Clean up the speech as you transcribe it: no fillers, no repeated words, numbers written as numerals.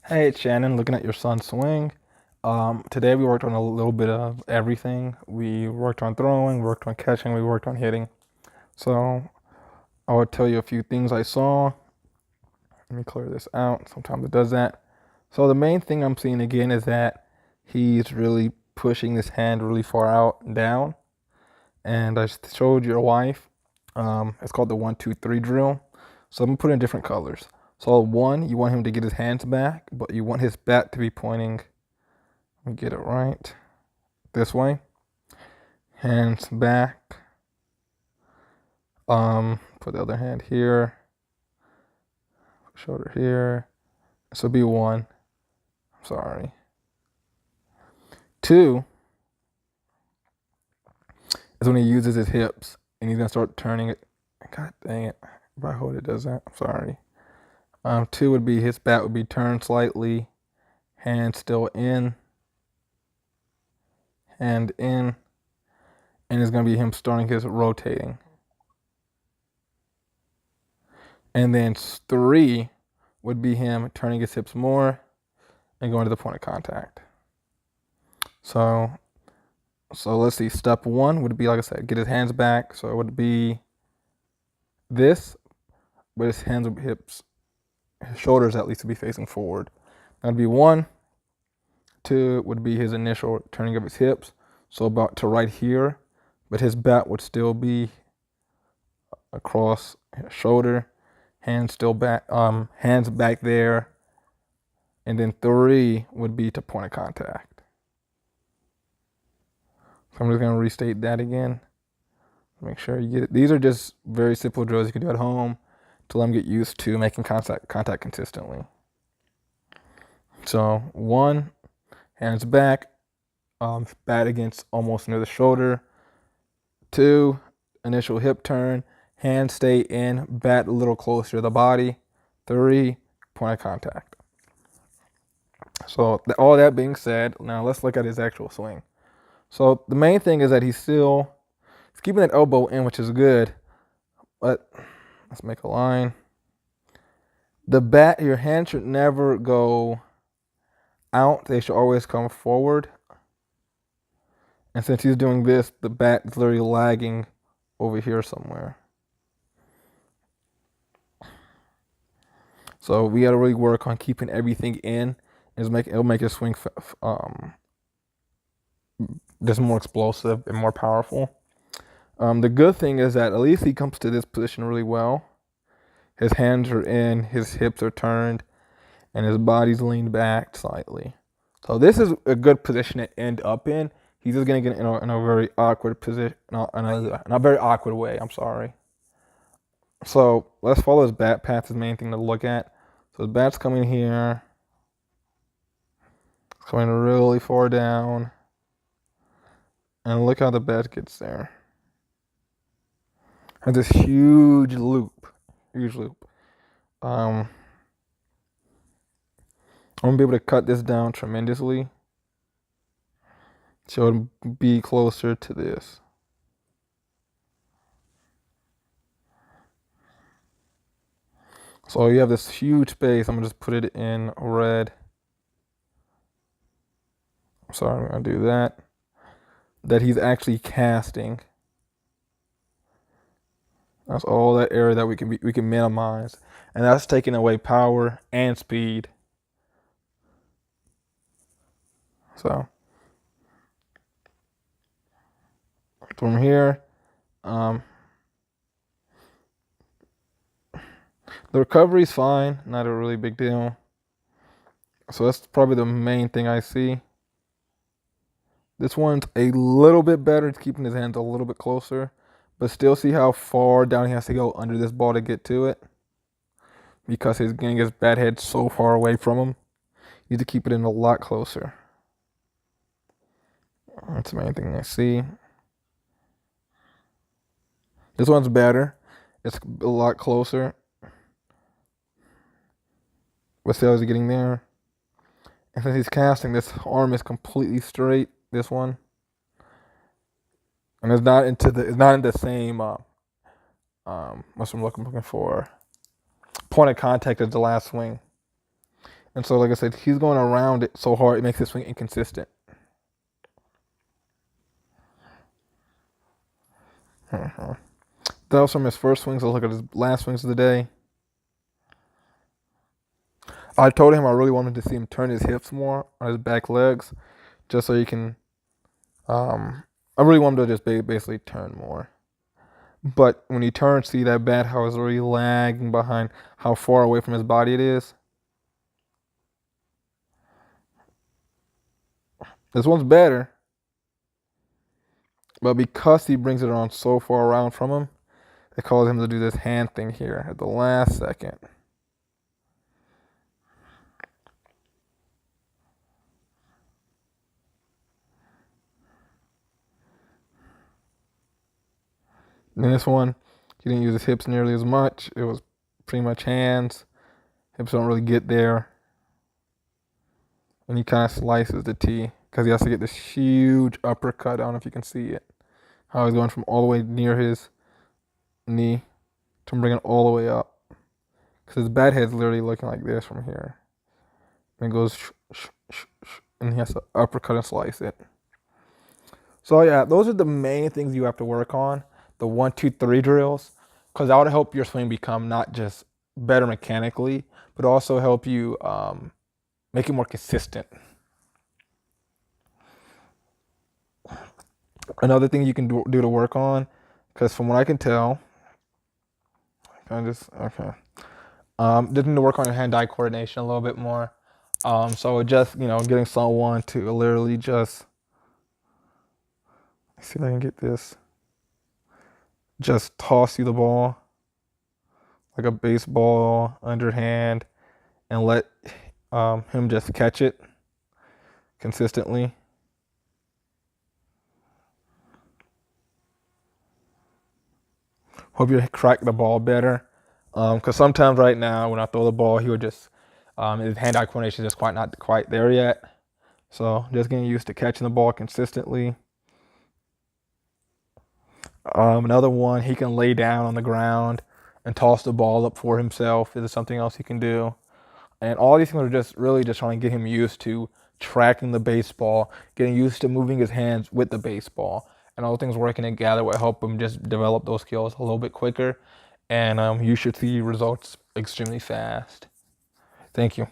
Hey, it's Shannon, looking at your son's swing. Today we worked on a little bit of everything. We worked on throwing, worked on catching, we worked on hitting. So I will tell you a few things I saw. Let me clear this out. Sometimes it does that. So the main thing I'm seeing again is that he's really pushing this hand really far out and down. And I showed your wife. It's called the 1, 2, 3 drill. So I'm gonna put in different colors. So one, you want him to get his hands back, but you want his bat to be pointing. Let me get it right. This way. Hands back. Put the other hand here. Shoulder here. This will be one. Sorry. Two is when he uses his hips and he's gonna start turning it. God dang it. If I hold it does that. I'm sorry. Two would be his bat would be turned slightly. Hand still in. Hand in. And it's gonna be him starting his rotating. And then three would be him turning his hips more and going to the point of contact. So let's see. Step one would be, like I said, get his hands back. So it would be this, but his hands, hips, his shoulders at least to be facing forward. That'd be one. Two would be his initial turning of his hips. So about to right here, but his bat would still be across his shoulder. Hands still back, hands back there. And then three would be to point of contact. So I'm just gonna restate that again. Make sure you get it. These are just very simple drills you can do at home to let them get used to making contact consistently. So one, hands back, bat against almost near the shoulder. Two, initial hip turn, hands stay in, bat a little closer to the body. Three, point of contact. So all that being said, now let's look at his actual swing. So the main thing is that he's keeping that elbow in, which is good. But let's make a line. The bat, your hand should never go out. They should always come forward. And since he's doing this, the bat is literally lagging over here somewhere. So we got to really work on keeping everything in. It'll make your swing just more explosive and more powerful. The good thing is that at least he comes to this position really well. His hands are in, his hips are turned, and his body's leaned back slightly. So this is a good position to end up in. He's just gonna get in a very awkward position, in a very awkward way. I'm sorry. So let's follow his bat path. Is the main thing to look at. So his bat's coming here. It's coming really far down. And look how the bat gets there. Has this huge loop. I'm gonna be able to cut this down tremendously. So it'll be closer to this. So you have this huge space. I'm gonna just put it in red. Sorry, I'm gonna do that. That he's actually casting. That's all that area that we can minimize, and that's taking away power and speed. So from here, the recovery's fine, not a really big deal. So that's probably the main thing I see. This one's a little bit better. It's keeping his hands a little bit closer, but still see how far down he has to go under this ball to get to it. Because he's getting his bat head so far away from him, you need to keep it in a lot closer. That's the main thing I see. This one's better. It's a lot closer. But still, he's getting there. And since he's casting, this arm is completely straight. This one, and it's not in the same what's I'm looking for point of contact as the last swing. And so, like I said, he's going around it so hard it makes his swing inconsistent. That was from his first swings. Let's look at his last swings of the day. I told him I really wanted to see him turn his hips more on his back legs, just so he can. I really want him to just basically turn more. But when he turns, see that bat how it's already lagging behind how far away from his body it is. This one's better, but because he brings it on so far around from him, it causes him to do this hand thing here at the last second. In this one, he didn't use his hips nearly as much. It was pretty much hands. Hips don't really get there. And he kind of slices the tee because he has to get this huge uppercut. I don't know if you can see it. How he's going from all the way near his knee to bring it all the way up. Because his bat head's literally looking like this from here. And it goes and he has to uppercut and slice it. So yeah, those are the main things you have to work on. The 1, 2, 3 drills, because that would help your swing become not just better mechanically, but also help you make it more consistent. Another thing you can do to work on, because from what I can tell, just need to work on your hand-eye coordination a little bit more. So just getting someone to literally just see if I can get this. Just toss you the ball like a baseball underhand and let him just catch it consistently. Hope you crack the ball better. Because sometimes right now when I throw the ball, he would just, his hand-eye coordination is just not quite there yet. So just getting used to catching the ball consistently. Another one, he can lay down on the ground and toss the ball up for himself. Is there something else he can do? And all these things are just really just trying to get him used to tracking the baseball, getting used to moving his hands with the baseball. And all things working together will help him just develop those skills a little bit quicker. And you should see results extremely fast. Thank you.